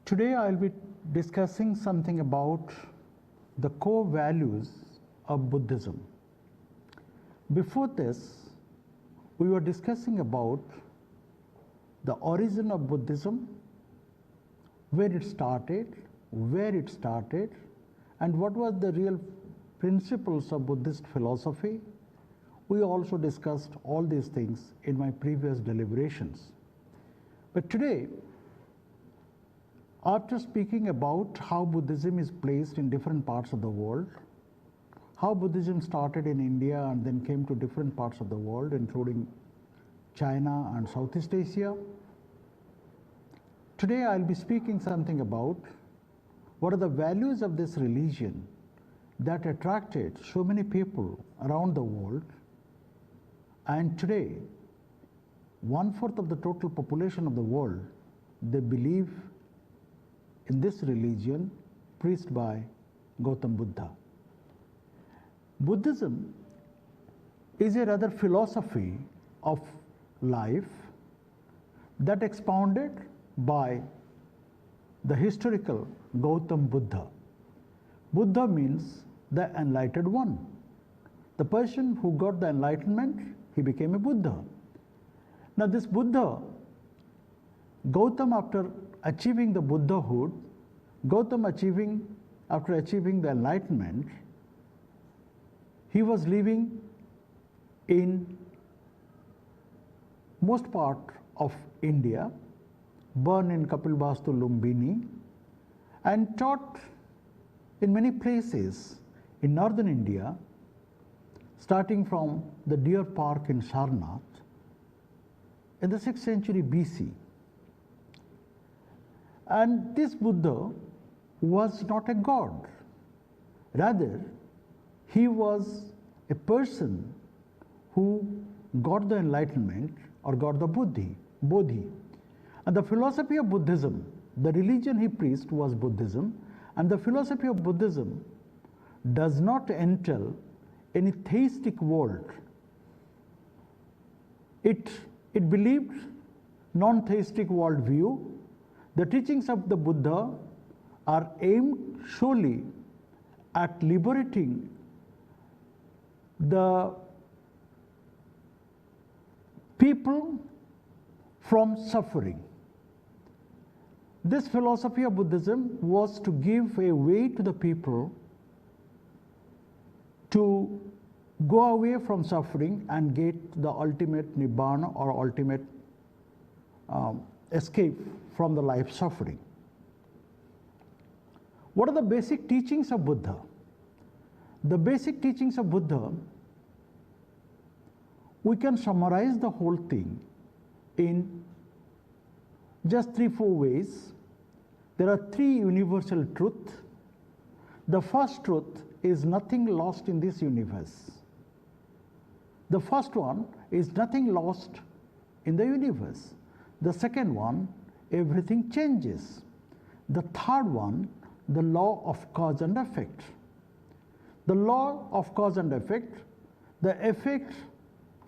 Today I'll be discussing something about the core values of Buddhism. Before this, we were discussing about the origin of Buddhism, where it started, and what was the real principles of Buddhist philosophy. We also discussed all these things in my previous deliberations. But today, after speaking about how Buddhism is placed in different parts of the world, how Buddhism started in India and then came to different parts of the world, including China and Southeast Asia, today I'll be speaking something about what are the values of this religion that attracted so many people around the world. And today, 1/4 of the total population of the world, they believe in this religion preached by Gautam Buddha. Buddhism is a rather philosophy of life that expounded by the historical Gautam Buddha. Buddha means the enlightened one. The person who got the enlightenment, he became a Buddha. Now this Buddha, Gautam, after achieving the Buddhahood, after achieving the enlightenment, he was living in most part of India, born in Kapilvastu, Lumbini, and taught in many places in northern India, starting from the Deer Park in Sarnath in the 6th century BC. And this Buddha was not a god. Rather, he was a person who got the enlightenment or got the Bodhi. And the philosophy of Buddhism, the religion he preached was Buddhism, and the philosophy of Buddhism does not entail any theistic world. It believed non-theistic worldview. The teachings of the Buddha are aimed solely at liberating the people from suffering. This philosophy of Buddhism was to give a way to the people to go away from suffering and get the ultimate nibbana or ultimate escape from the life suffering. What are the basic teachings of Buddha? The basic teachings of Buddha, we can summarize the whole thing in just 3-4 ways. There are 3 universal truths. The first truth is nothing lost in this universe. The first one is nothing lost in the universe. The second one, everything changes. The third one, the law of cause and effect. The law of cause and effect, the effect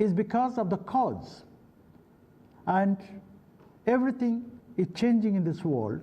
is because of the cause. And everything is changing in this world,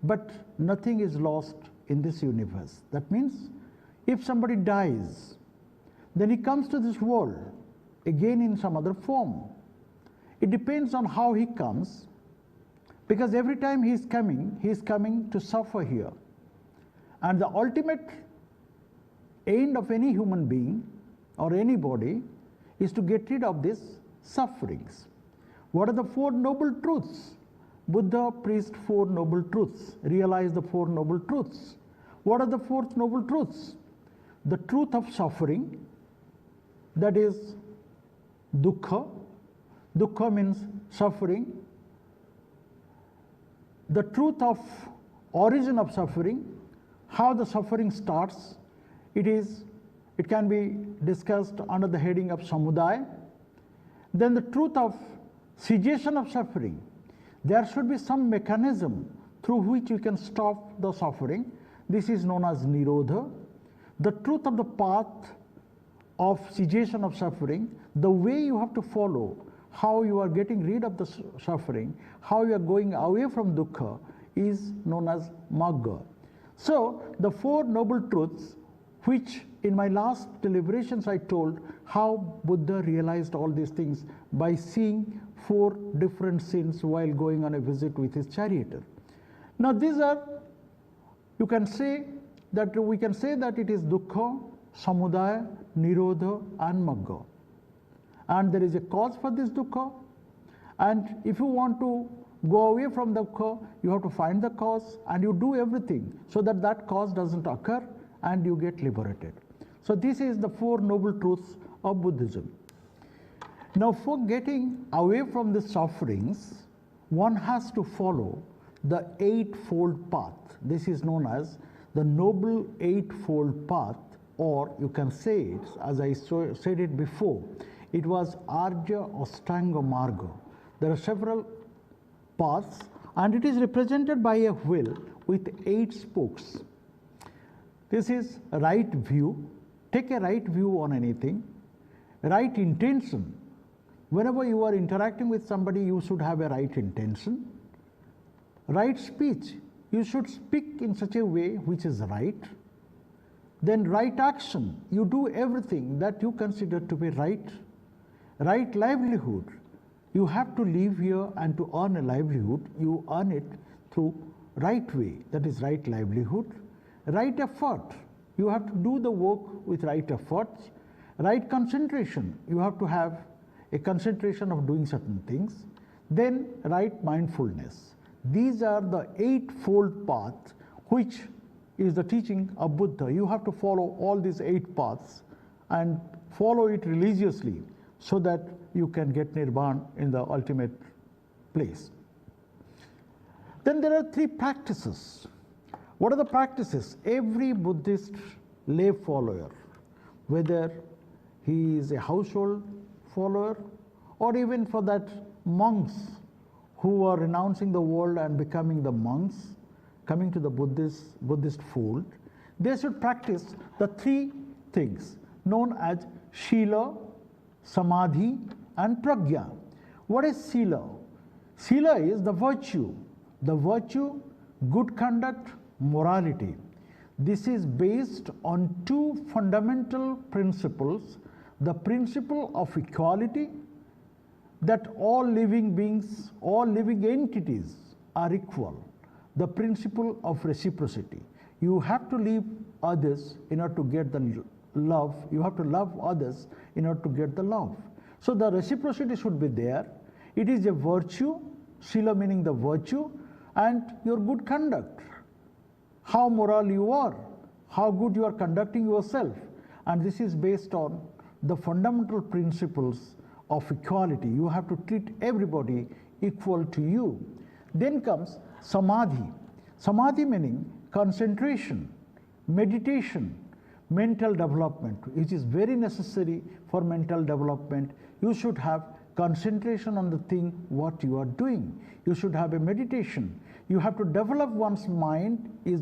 but nothing is lost in this universe. That means if somebody dies, then he comes to this world again in some other form. It depends on how he comes, because every time he is coming to suffer here. And the ultimate end of any human being or anybody is to get rid of these sufferings. What are the 4 noble truths? Buddha preached 4 noble truths. Realize the 4 noble truths. What are the 4 noble truths? The truth of suffering, that is dukkha. Dukkha means suffering. The truth of origin of suffering, how the suffering starts. It can be discussed under the heading of samudaya. Then the truth of cessation of suffering. There should be some mechanism through which you can stop the suffering. This is known as nirodha. The truth of the path of cessation of suffering, the way you have to follow, how you are getting rid of the suffering, how you are going away from dukkha, is known as Magga. So the Four Noble Truths, which in my last deliberations I told how Buddha realized all these things by seeing 4 different sins while going on a visit with his charioteer. Now these are, we can say that it is dukkha, samudaya, nirodha and magga. And there is a cause for this dukkha, and if you want to go away from the dukkha, you have to find the cause and you do everything so that that cause doesn't occur and you get liberated. So this is the 4 noble truths of Buddhism. Now for getting away from the sufferings, one has to follow the eightfold path. This is known as the Noble Eightfold Path, or you can say it, as I said it before, it was Arya Ashtanga Marga. There are several paths, and it is represented by a wheel with 8 spokes. This is right view. Take a right view on anything. Right intention. Whenever you are interacting with somebody, you should have a right intention. Right speech. You should speak in such a way which is right. Then right action. You do everything that you consider to be right. Right livelihood. You have to live here, and to earn a livelihood, you earn it through right way, that is right livelihood. Right effort. You have to do the work with right efforts. Right concentration. You have to have a concentration of doing certain things. Then right mindfulness. These are the eightfold path, which is the teaching of Buddha. You have to follow all these 8 paths and follow it religiously so that you can get nirvana in the ultimate place. Then there are 3 practices. What are the practices? Every Buddhist lay follower, whether he is a household follower or even for that monks who are renouncing the world and becoming the monks, coming to the Buddhist fold, they should practice the 3 things known as Shila, Samadhi and Pragya. What is Sila? Sila is the virtue, good conduct, morality. This is based on 2 fundamental principles: the principle of equality, that all living beings, all living entities are equal; the principle of reciprocity. You have to leave others in order to get the love. You have to love others in order to get the love. So the reciprocity should be there. It is a virtue, Sila meaning the virtue, and your good conduct. How moral you are, how good you are conducting yourself. And this is based on the fundamental principles of equality. You have to treat everybody equal to you. Then comes Samadhi. Samadhi meaning concentration, meditation, mental development, which is very necessary for mental development. You should have concentration on the thing what you are doing. You should have a meditation. You have to develop one's mind, is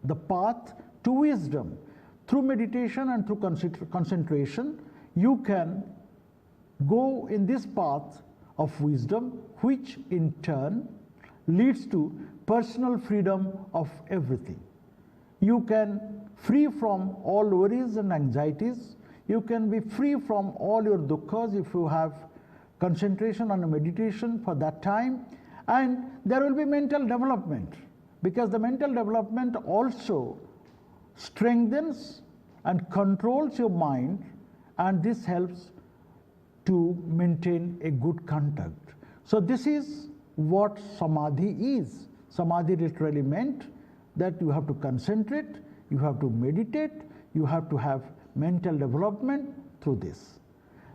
the path to wisdom. Through meditation and through concentration, you can go in this path of wisdom, which in turn leads to personal freedom of everything. You can free from all worries and anxieties. You can be free from all your dukkhas if you have concentration on a meditation for that time. And there will be mental development, because the mental development also strengthens and controls your mind, and this helps to maintain a good conduct. So this is what Samadhi is. Samadhi literally meant that you have to concentrate, you have to meditate, you have to have mental development through this.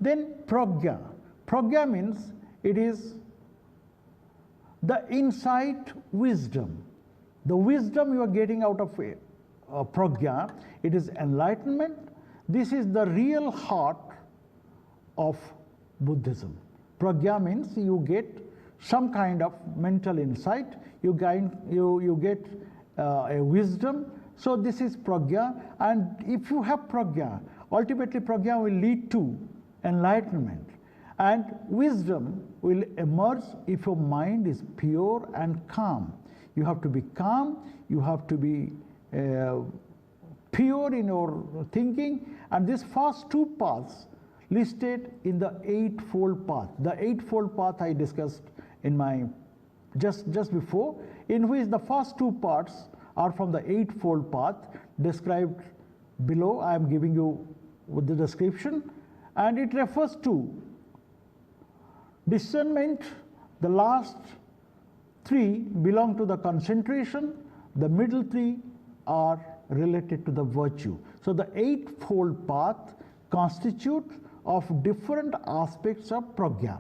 Then Pragya. Pragya means it is the insight wisdom. The wisdom you are getting out of Pragya, it is enlightenment. This is the real heart of Buddhism. Pragya means you get some kind of mental insight, you get a wisdom. So this is Pragya, and if you have Pragya, ultimately Pragya will lead to enlightenment, and wisdom will emerge if your mind is pure and calm. You have to be calm, you have to be pure in your thinking, and these first two paths listed in the Eightfold Path. The Eightfold Path I discussed in my just before, in which the first two parts are from the Eightfold Path described below. I am giving you with the description, and it refers to discernment. The last three belong to the concentration, the middle three are related to the virtue. So the Eightfold Path constitutes of different aspects of pragya.